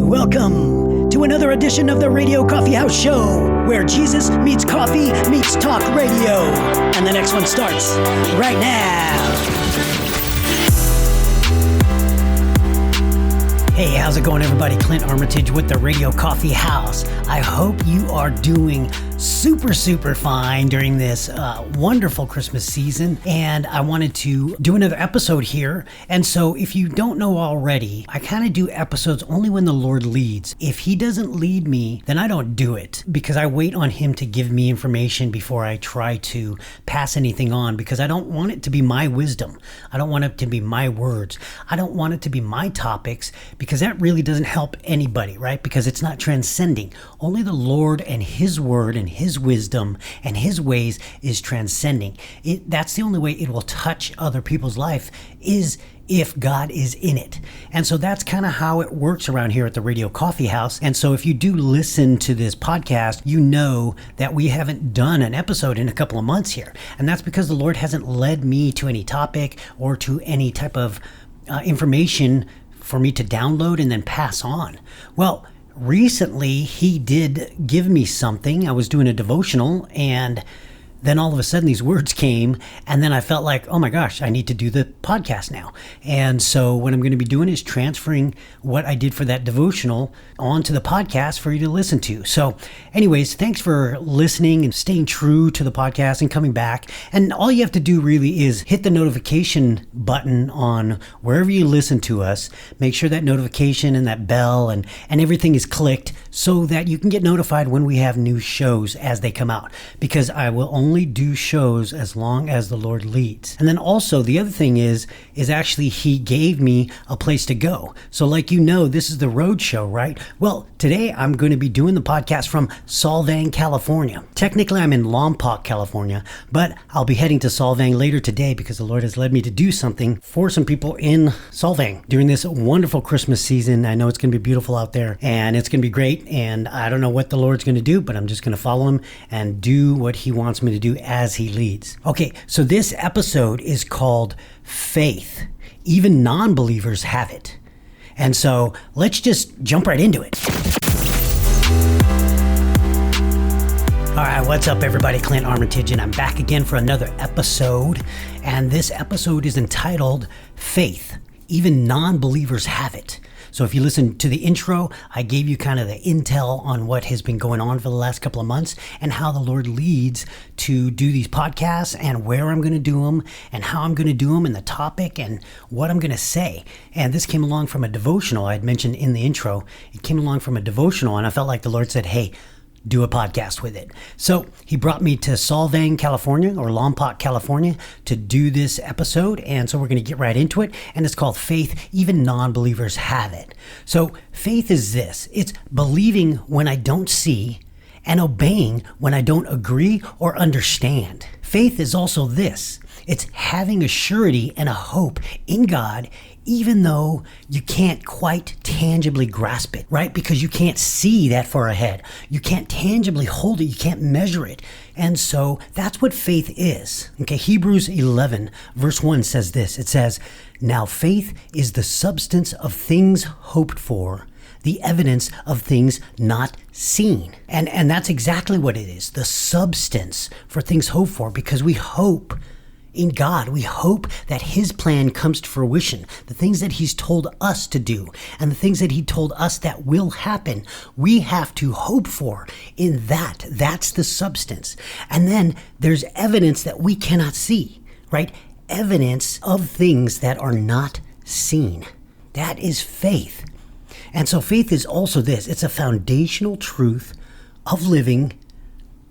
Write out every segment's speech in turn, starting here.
Welcome to another edition of the Radio Coffee House Show, where Jesus meets coffee meets talk radio. And the next one starts right now. Hey, how's it going, everybody? Clint Armitage with the Radio Coffee House. I hope you are doing super fine during this wonderful Christmas season. And I wanted to do another episode here. And so if you don't know already, I kind of do episodes only when the Lord leads. If he doesn't lead me, then I don't do it, because I wait on him to give me information before I try to pass anything on, because I don't want it to be my wisdom. I don't want it to be my words. I don't want it to be my topics, because that really doesn't help anybody, right? Because it's not transcending. Only the Lord and his word and his wisdom and his ways is transcending. That's the only way it will touch other people's life, is if God is in it. And so that's kind of how it works around here at the Radio Coffee House. And so if you do listen to this podcast, you know that we haven't done an episode in a couple of months here. And that's because the Lord hasn't led me to any topic or to any type of information for me to download and then pass on. Well, recently he did give me something. I was doing a devotional, and then all of a sudden these words came, and then I felt like, oh my gosh, I need to do the podcast now. And so what I'm going to be doing is transferring what I did for that devotional onto the podcast for you to listen to. So anyways, thanks for listening and staying true to the podcast and coming back. And all you have to do really is hit the notification button on wherever you listen to us. Make sure that notification and that bell and everything is clicked so that you can get notified when we have new shows as they come out, because I will only do shows as long as the Lord leads. And then also the other thing is actually he gave me a place to go. So like, you know, this is the road show, right? Well, today I'm going to be doing the podcast from Solvang, California. Technically I'm in Lompoc, California, but I'll be heading to Solvang later today because the Lord has led me to do something for some people in Solvang during this wonderful Christmas season. I know it's going to be beautiful out there and it's going to be great. And I don't know what the Lord's going to do, but I'm just going to follow him and do what he wants me to do as he leads. Okay, so this episode is called Faith. Even non-believers have it. And so let's just jump right into it. All right, what's up, everybody? Clint Armitage, and I'm back again for another episode. And this episode is entitled Faith. Even non-believers have it. So if you listen to the intro, I gave you kind of the intel on what has been going on for the last couple of months and how the Lord leads to do these podcasts and where I'm going to do them and how I'm going to do them and the topic and what I'm going to say. And this came along from a devotional I had mentioned in the intro. It came along from a devotional, and I felt like the Lord said, hey, do a podcast with it. So he brought me to Solvang, California, or Lompoc, California, to do this episode. And so we're going to get right into it. And it's called Faith. Even non-believers have it. So faith is this. It's believing when I don't see and obeying when I don't agree or understand. Faith is also this. It's having a surety and a hope in God, even though you can't quite tangibly grasp it, right? Because you can't see that far ahead. You can't tangibly hold it. You can't measure it. And so that's what faith is. Okay, Hebrews 11 verse 1 says this. It says, now faith is the substance of things hoped for, the evidence of things not seen. And that's exactly what it is, the substance for things hoped for, because we hope in God. We hope that his plan comes to fruition. The things that he's told us to do and the things that he told us that will happen, we have to hope for in that. That's the substance. And then there's evidence that we cannot see, right? Evidence of things that are not seen. That is faith. And so faith is also this. It's a foundational truth of living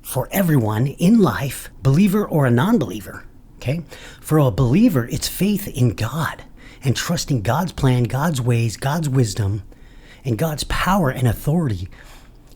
for everyone in life, believer or a non-believer. Okay? For a believer, it's faith in God and trusting God's plan, God's ways, God's wisdom, and God's power and authority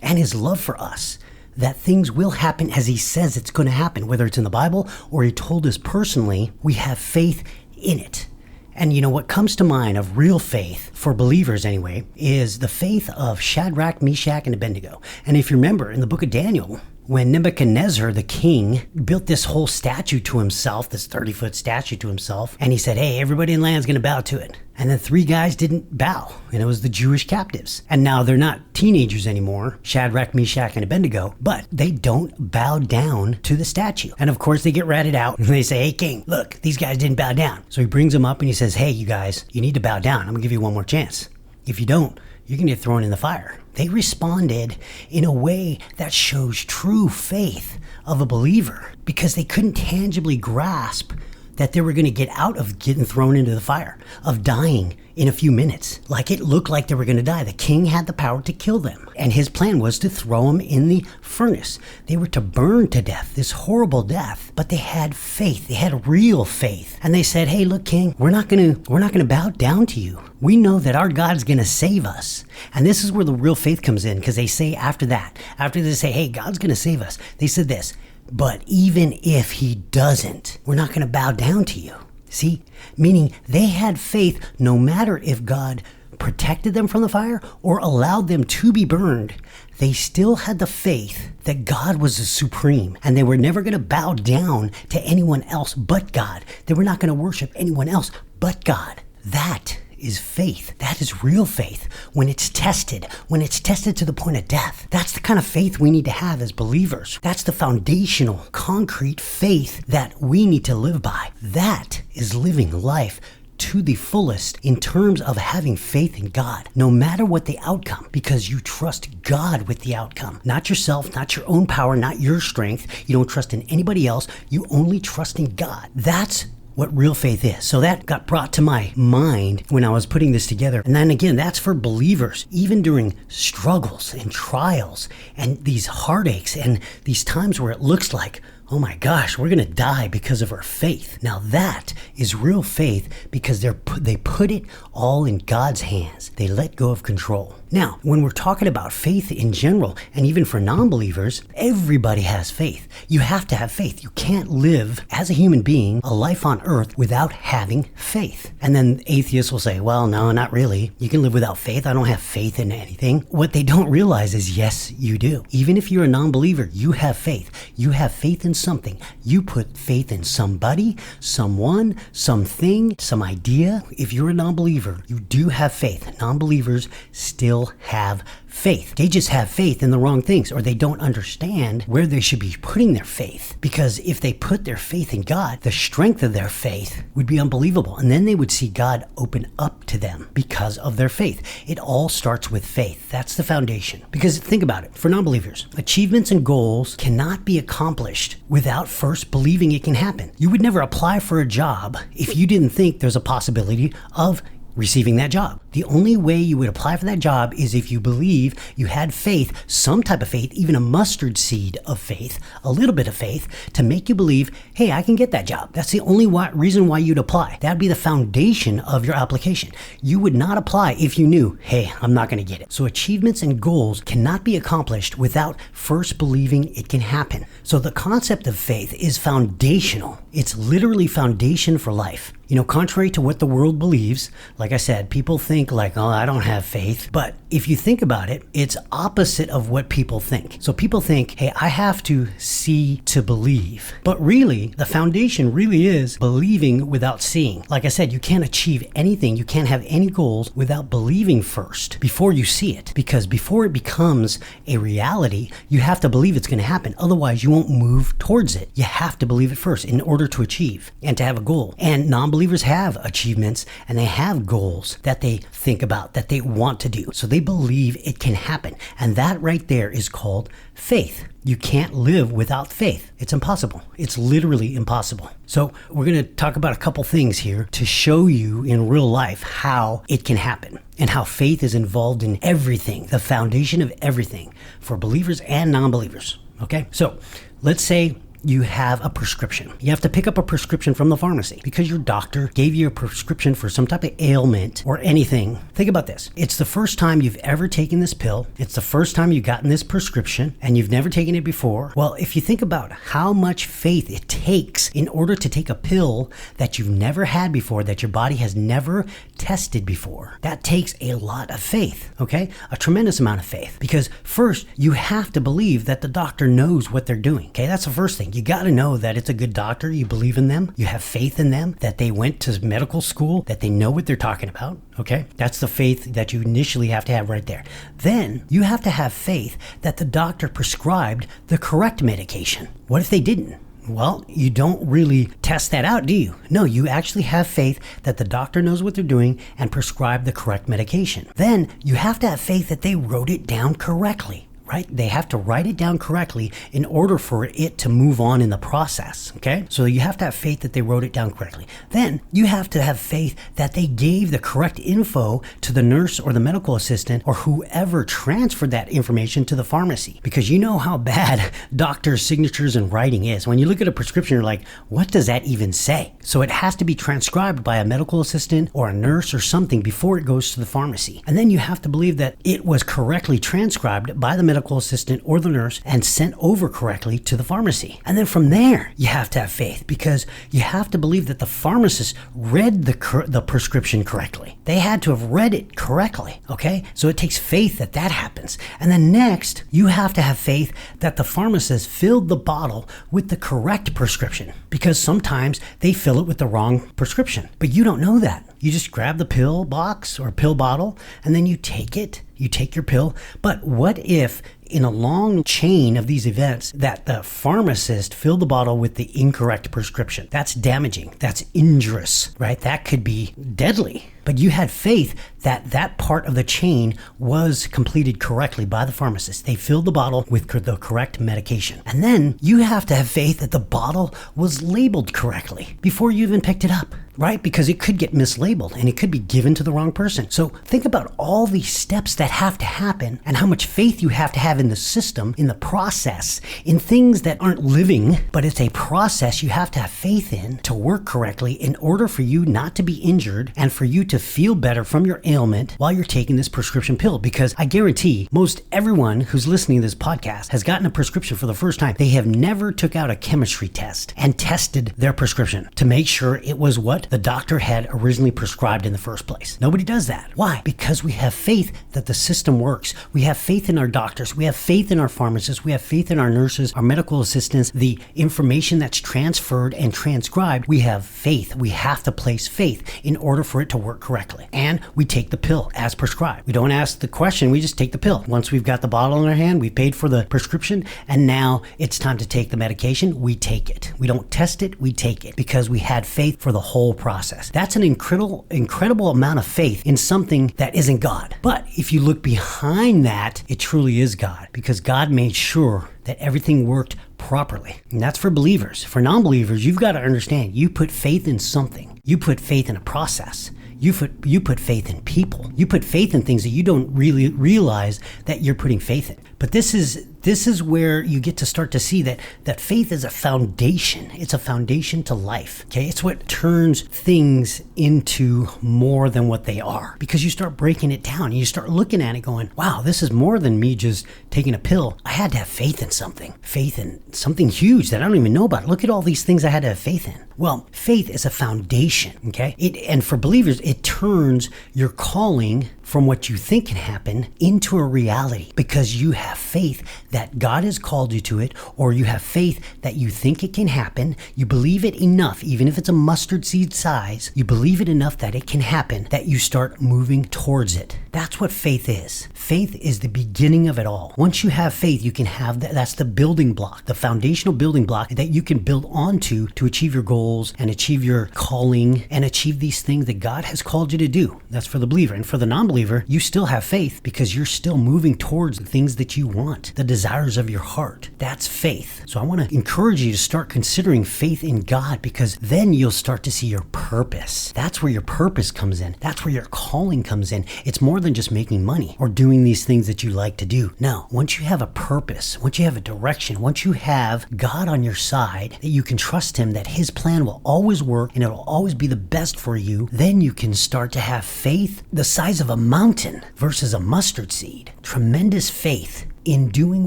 and his love for us, that things will happen as he says it's going to happen, whether it's in the Bible or he told us personally. We have faith in it. And you know what comes to mind of real faith, for believers anyway, is the faith of Shadrach, Meshach, and Abednego. And if you remember in the book of Daniel, when Nebuchadnezzar, the king, built this whole statue to himself, this 30-foot statue to himself, and he said, hey, everybody in the land's going to bow to it. And then 3 guys didn't bow, and it was the Jewish captives. And now they're not teenagers anymore, Shadrach, Meshach, and Abednego, but they don't bow down to the statue. And of course, they get ratted out, and they say, hey, king, look, these guys didn't bow down. So he brings them up, and he says, hey, you guys, you need to bow down. I'm going to give you one more chance. If you don't, you're going to get thrown in the fire. They responded in a way that shows true faith of a believer because they couldn't tangibly grasp that they were going to get out of getting thrown into the fire, of dying in a few minutes. Like it looked like they were going to die. The king had the power to kill them. And his plan was to throw them in the furnace. They were to burn to death, this horrible death. But they had faith. They had real faith. And they said, hey, look, king, we're not going to bow down to you. We know that our God's going to save us. And this is where the real faith comes in, because they say after that, after they say, hey, God's going to save us, they said this, but even if he doesn't, we're not going to bow down to you. See, meaning they had faith no matter if God protected them from the fire or allowed them to be burned. They still had the faith that God was the supreme, and they were never going to bow down to anyone else but God. They were not going to worship anyone else but God. That is faith. That is real faith when it's tested to the point of death. That's the kind of faith we need to have as believers. That's the foundational, concrete faith that we need to live by. That is living life to the fullest in terms of having faith in God, no matter what the outcome, because you trust God with the outcome, not yourself, not your own power, not your strength. You don't trust in anybody else. You only trust in God. That's what real faith is. So that got brought to my mind when I was putting this together. And then again, that's for believers, even during struggles and trials and these heartaches and these times where it looks like, oh my gosh, we're going to die because of our faith. Now that is real faith because they put it all in God's hands. They let go of control. Now, when we're talking about faith in general, and even for non-believers, everybody has faith. You have to have faith. You can't live as a human being, a life on earth, without having faith. And then atheists will say, well, no, not really. You can live without faith. I don't have faith in anything. What they don't realize is, yes, you do. Even if you're a non-believer, you have faith. You have faith in something. You put faith in somebody, someone, something, some idea. If you're a non-believer, you do have faith. Non-believers still have faith. They just have faith in the wrong things, or they don't understand where they should be putting their faith. Because if they put their faith in God, the strength of their faith would be unbelievable. And then they would see God open up to them because of their faith. It all starts with faith. That's the foundation. Because think about it, for non-believers, achievements and goals cannot be accomplished without first believing it can happen. You would never apply for a job if you didn't think there's a possibility of receiving that job. The only way you would apply for that job is if you believe you had faith, some type of faith, even a mustard seed of faith, a little bit of faith, to make you believe, hey, I can get that job. That's the only reason why you'd apply. That'd be the foundation of your application. You would not apply if you knew, hey, I'm not going to get it. So achievements and goals cannot be accomplished without first believing it can happen. So the concept of faith is foundational. It's literally foundation for life. You know, contrary to what the world believes, like I said, people think like, oh, I don't have faith. But if you think about it, it's opposite of what people think. So people think, hey, I have to see to believe. But really, the foundation really is believing without seeing. Like I said, you can't achieve anything. You can't have any goals without believing first before you see it. Because before it becomes a reality, you have to believe it's going to happen. Otherwise, you won't move towards it. You have to believe it first in order to achieve and to have a goal. And non-believers have achievements and they have goals that they think about, that they want to do. So they believe it can happen. And that right there is called faith. You can't live without faith. It's impossible. It's literally impossible. So we're going to talk about a couple things here to show you in real life how it can happen and how faith is involved in everything, the foundation of everything for believers and non-believers. Okay? So let's say you have a prescription. You have to pick up a prescription from the pharmacy because your doctor gave you a prescription for some type of ailment or anything. Think about this. It's the first time you've ever taken this pill. It's the first time you've gotten this prescription and you've never taken it before. Well, if you think about how much faith it takes in order to take a pill that you've never had before, that your body has never tested before, that takes a lot of faith, okay? A tremendous amount of faith. Because first, you have to believe that the doctor knows what they're doing, okay? That's the first thing. You got to know that it's a good doctor. You believe in them. You have faith in them, that they went to medical school, that they know what they're talking about, okay? That's the faith that you initially have to have right there. Then you have to have faith that the doctor prescribed the correct medication. What if they didn't? Well, you don't really test that out, do you? No, you actually have faith that the doctor knows what they're doing and prescribed the correct medication. Then you have to have faith that they wrote it down correctly. Right? They have to write it down correctly in order for it to move on in the process, okay? So you have to have faith that they wrote it down correctly. Then you have to have faith that they gave the correct info to the nurse or the medical assistant or whoever transferred that information to the pharmacy. Because you know how bad doctors' signatures and writing is. When you look at a prescription, you're like, what does that even say? So it has to be transcribed by a medical assistant or a nurse or something before it goes to the pharmacy. And then you have to believe that it was correctly transcribed by the medical assistant or the nurse and sent over correctly to the pharmacy. And then from there, you have to have faith because you have to believe that the pharmacist read the prescription correctly. They had to have read it correctly, okay? So it takes faith that that happens. And then next, you have to have faith that the pharmacist filled the bottle with the correct prescription because sometimes they fill it with the wrong prescription. But you don't know that. You just grab the pill box or pill bottle and then you take it. You take your pill. But what if in a long chain of these events that the pharmacist filled the bottle with the incorrect prescription? That's damaging. That's injurious, right? That could be deadly. But you had faith that that part of the chain was completed correctly by the pharmacist. They filled the bottle with the correct medication. And then you have to have faith that the bottle was labeled correctly before you even picked it up, right? Because it could get mislabeled and it could be given to the wrong person. So think about all these steps that have to happen and how much faith you have to have in the system, in the process, in things that aren't living, but it's a process you have to have faith in to work correctly in order for you not to be injured and for you to feel better from your ailment while you're taking this prescription pill. Because I guarantee most everyone who's listening to this podcast has gotten a prescription for the first time. They have never took out a chemistry test and tested their prescription to make sure it was what the doctor had originally prescribed in the first place. Nobody does that. Why? Because we have faith that the system works. We have faith in our doctors. We have faith in our pharmacists. We have faith in our nurses, our medical assistants, the information that's transferred and transcribed. We have faith. We have to place faith in order for it to work correctly. And we take the pill as prescribed. We don't ask the question, we just take the pill. Once we've got the bottle in our hand, we paid for the prescription, and now it's time to take the medication, we take it. We don't test it, we take it because we had faith for the whole process. That's an incredible amount of faith in something that isn't God. But if you look behind that, it truly is God because God made sure that everything worked properly. And that's for believers. For non-believers, you've got to understand, you put faith in something. You put faith in a process. You put faith in people. You put faith in things that you don't really realize that you're putting faith in. But this is where you get to start to see that faith is a foundation. It's a foundation to life. Okay, it's what turns things into more than what they are. Because you start breaking it down and you start looking at it going, wow, this is more than me just taking a pill. I had to have faith in something huge that I don't even know about. Look at all these things I had to have faith in. Well, faith is a foundation, okay? And for believers, it turns your calling from what you think can happen into a reality because you have faith that God has called you to it, or you have faith that you think it can happen. You believe it enough, even if it's a mustard seed size, you believe it enough that it can happen, that you start moving towards it. That's what faith is. Faith is the beginning of it all. Once you have faith, you can have that's the building block, the foundational building block that you can build onto to achieve your goals and achieve your calling and achieve these things that God has called you to do. That's for the believer. And for the non-believer, you still have faith because you're still moving towards the things that you want, the desires of your heart. That's faith. So I want to encourage you to start considering faith in God, because then you'll start to see your purpose. That's where your purpose comes in. That's where your calling comes in. It's more than just making money or doing these things that you like to do. No, once you have a purpose, once you have a direction, once you have God on your side, that you can trust him, that his plan will always work and it'll always be the best for you, then you can start to have faith the size of a mountain versus a mustard seed. Tremendous faith in doing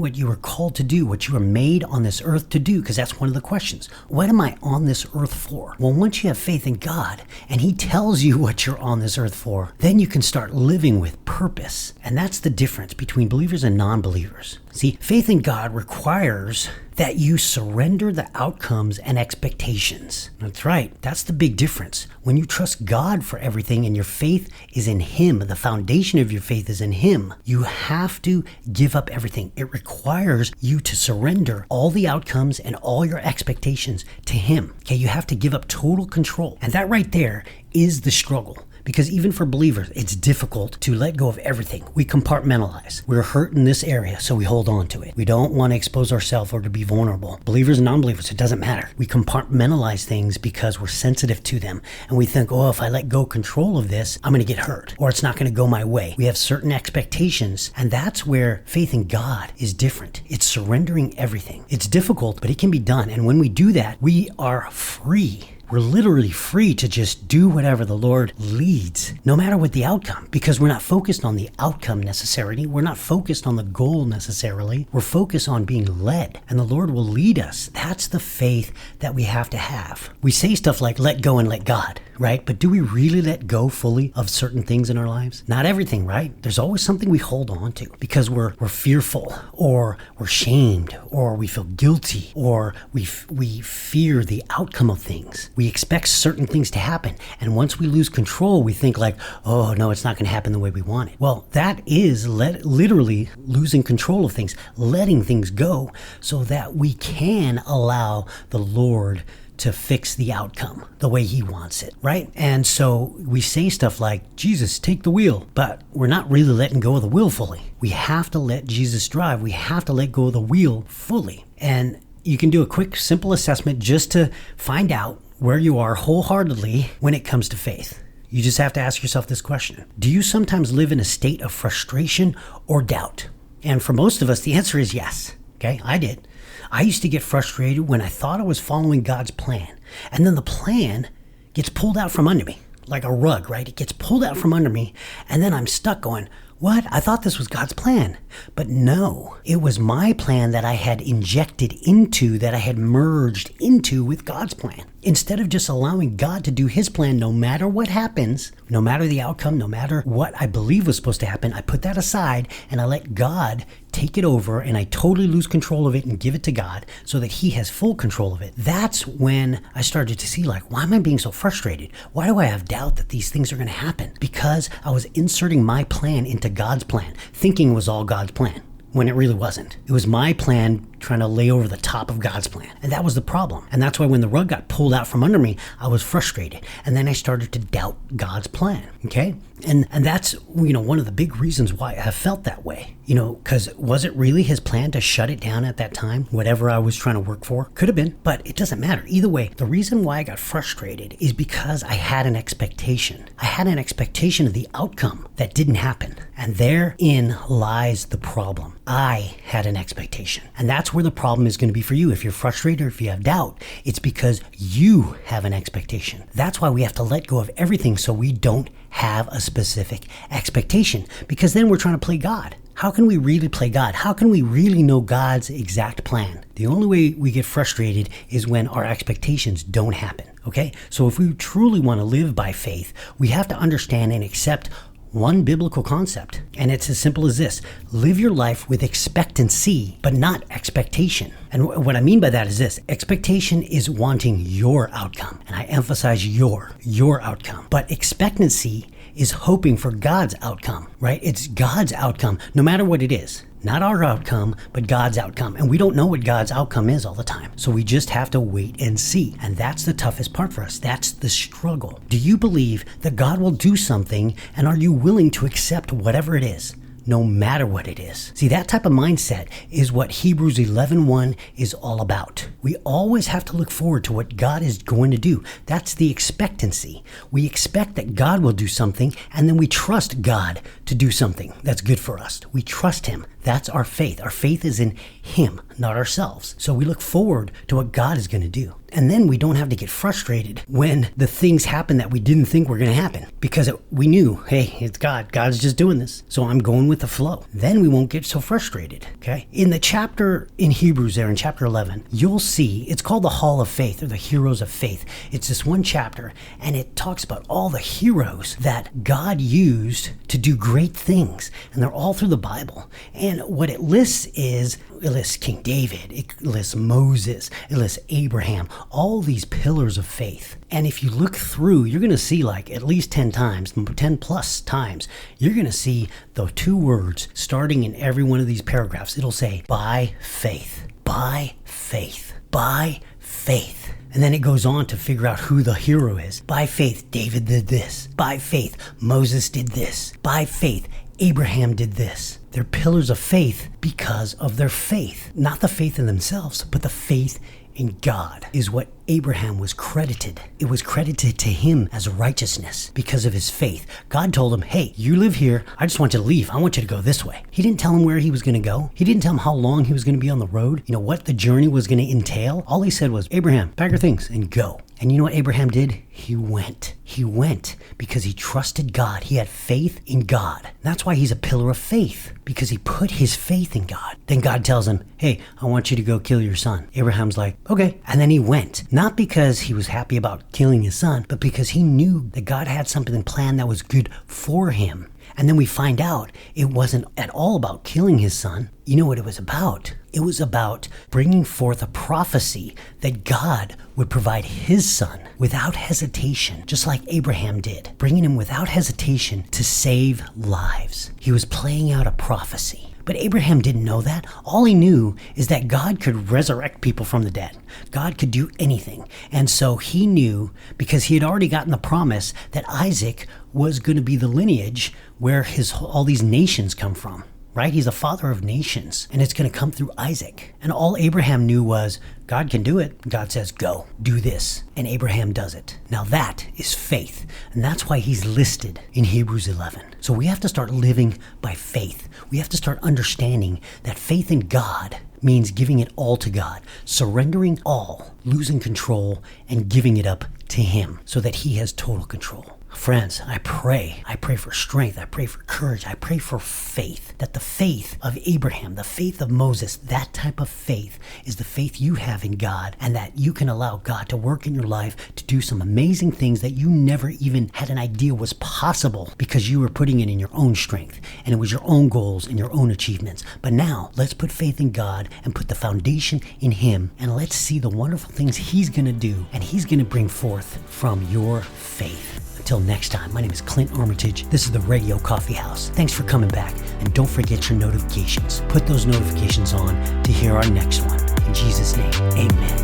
what you were called to do, what you were made on this earth to do, because that's one of the questions. What am I on this earth for? Well, once you have faith in God and he tells you what you're on this earth for, then you can start living with purpose. And that's the difference between believers and non-believers. See, faith in God requires that you surrender the outcomes and expectations. That's right. That's the big difference. When you trust God for everything and your faith is in him, the foundation of your faith is in him, you have to give up everything. It requires you to surrender all the outcomes and all your expectations to him. Okay, you have to give up total control. And that right there is the struggle. Because even for believers, it's difficult to let go of everything. We compartmentalize. We're hurt in this area, so we hold on to it. We don't want to expose ourselves or to be vulnerable. Believers and non-believers, it doesn't matter. We compartmentalize things because we're sensitive to them. And we think, oh, if I let go control of this, I'm going to get hurt, or it's not going to go my way. We have certain expectations, and that's where faith in God is different. It's surrendering everything. It's difficult, but it can be done. And when we do that, we are free. We're literally free to just do whatever the Lord leads, no matter what the outcome, because we're not focused on the outcome necessarily. We're not focused on the goal necessarily. We're focused on being led, and the Lord will lead us. That's the faith that we have to have. We say stuff like, let go and let God, right? But do we really let go fully of certain things in our lives? Not everything, right? There's always something we hold on to because we're fearful, or we're shamed, or we feel guilty, or we fear the outcome of things. We expect certain things to happen. And once we lose control, we think like, oh, no, it's not going to happen the way we want it. Well, that is literally losing control of things, letting things go so that we can allow the Lord to fix the outcome the way he wants it, right? And so we say stuff like, Jesus, take the wheel, but we're not really letting go of the wheel fully. We have to let Jesus drive. We have to let go of the wheel fully. And you can do a quick, simple assessment just to find out where you are wholeheartedly when it comes to faith. You just have to ask yourself this question. Do you sometimes live in a state of frustration or doubt? And for most of us, the answer is yes. Okay, I did. I used to get frustrated when I thought I was following God's plan. And then the plan gets pulled out from under me, like a rug, right? It gets pulled out from under me. And then I'm stuck going, what? I thought this was God's plan. But no, it was my plan that I had injected into, that I had merged into with God's plan. Instead of just allowing God to do his plan no matter what happens, no matter the outcome, no matter what I believe was supposed to happen, I put that aside and I let God take it over, and I totally lose control of it and give it to God so that he has full control of it. That's when I started to see, like, why am I being so frustrated? Why do I have doubt that these things are going to happen? Because I was inserting my plan into God's plan, thinking it was all God's plan, when it really wasn't. It was my plan trying to lay over the top of God's plan. And that was the problem. And that's why when the rug got pulled out from under me, I was frustrated. And then I started to doubt God's plan. Okay? And that's, one of the big reasons why I felt that way. Because was it really his plan to shut it down at that time? Whatever I was trying to work for? Could have been, but it doesn't matter. Either way, the reason why I got frustrated is because I had an expectation. I had an expectation of the outcome that didn't happen. And therein lies the problem. I had an expectation. And that's where the problem is going to be for you. If you're frustrated or if you have doubt, it's because you have an expectation. That's why we have to let go of everything so we don't have a specific expectation, because then we're trying to play God. How can we really play God? How can we really know God's exact plan? The only way we get frustrated is when our expectations don't happen. Okay? So if we truly want to live by faith, we have to understand and accept one biblical concept, and it's as simple as this: live your life with expectancy, but not expectation. And what I mean by that is this: expectation is wanting your outcome, and I emphasize your outcome. But expectancy is hoping for God's outcome, right? It's God's outcome, no matter what it is. Not our outcome, but God's outcome. And we don't know what God's outcome is all the time. So we just have to wait and see. And that's the toughest part for us. That's the struggle. Do you believe that God will do something, and are you willing to accept whatever it is? no matter what it is. See, that type of mindset is what Hebrews 11:1 is all about. We always have to look forward to what God is going to do. That's the expectancy. We expect that God will do something, and then we trust God to do something that's good for us. We trust Him. That's our faith. Our faith is in Him, not ourselves. So we look forward to what God is going to do. And then we don't have to get frustrated when the things happen that we didn't think were going to happen, because we knew, hey, it's God. God's just doing this. So I'm going with the flow. Then we won't get so frustrated. Okay. In the chapter in Hebrews there in chapter 11, you'll see it's called the Hall of Faith, or the Heroes of Faith. It's this one chapter, and it talks about all the heroes that God used to do great things. And they're all through the Bible. And what it lists is, it lists King David, it lists Moses, it lists Abraham, all these pillars of faith. And if you look through, you're going to see like at least 10 times, 10 plus times, you're going to see the two words starting in every one of these paragraphs. It'll say, by faith, by faith, by faith. And then it goes on to figure out who the hero is. By faith, David did this. By faith, Moses did this. By faith, Abraham did this. They're pillars of faith because of their faith. Not the faith in themselves, but the faith in God is what Abraham was credited. It was credited to him as righteousness because of his faith. God told him, hey, you live here. I just want you to leave. I want you to go this way. He didn't tell him where he was going to go. He didn't tell him how long he was going to be on the road, what the journey was going to entail. All he said was, Abraham, pack your things and go. And you know what Abraham did? He went. He went because he trusted God. He had faith in God. That's why he's a pillar of faith, because he put his faith in God. Then God tells him, hey, I want you to go kill your son. Abraham's like, okay. And then he went, not because he was happy about killing his son, but because he knew that God had something planned that was good for him. And then we find out it wasn't at all about killing his son. You know what it was about? It was about bringing forth a prophecy that God would provide his son without hesitation, just like Abraham did, bringing him without hesitation to save lives. He was playing out a prophecy. But Abraham didn't know that. All he knew is that God could resurrect people from the dead. God could do anything. And so he knew, because he had already gotten the promise, that Isaac was going to be the lineage where all these nations come from. Right? He's the father of nations, and it's going to come through Isaac. And all Abraham knew was, God can do it. God says, go, do this. And Abraham does it. Now that is faith. And that's why he's listed in Hebrews 11. So we have to start living by faith. We have to start understanding that faith in God means giving it all to God, surrendering all, losing control, and giving it up to Him so that He has total control. Friends, I pray for strength, I pray for courage, I pray for faith, that the faith of Abraham, the faith of Moses, that type of faith is the faith you have in God, and that you can allow God to work in your life to do some amazing things that you never even had an idea was possible, because you were putting it in your own strength, and it was your own goals and your own achievements. But now, let's put faith in God and put the foundation in Him, and let's see the wonderful things He's going to do, and He's going to bring forth from your faith. Until next time, my name is Clint Armitage. This is the Radio Coffee House. Thanks for coming back. And don't forget your notifications. Put those notifications on to hear our next one. In Jesus' name, amen.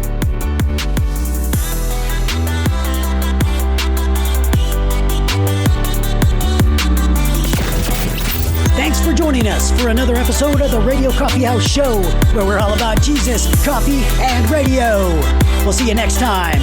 Thanks for joining us for another episode of the Radio Coffee House Show, where we're all about Jesus, coffee, and radio. We'll see you next time.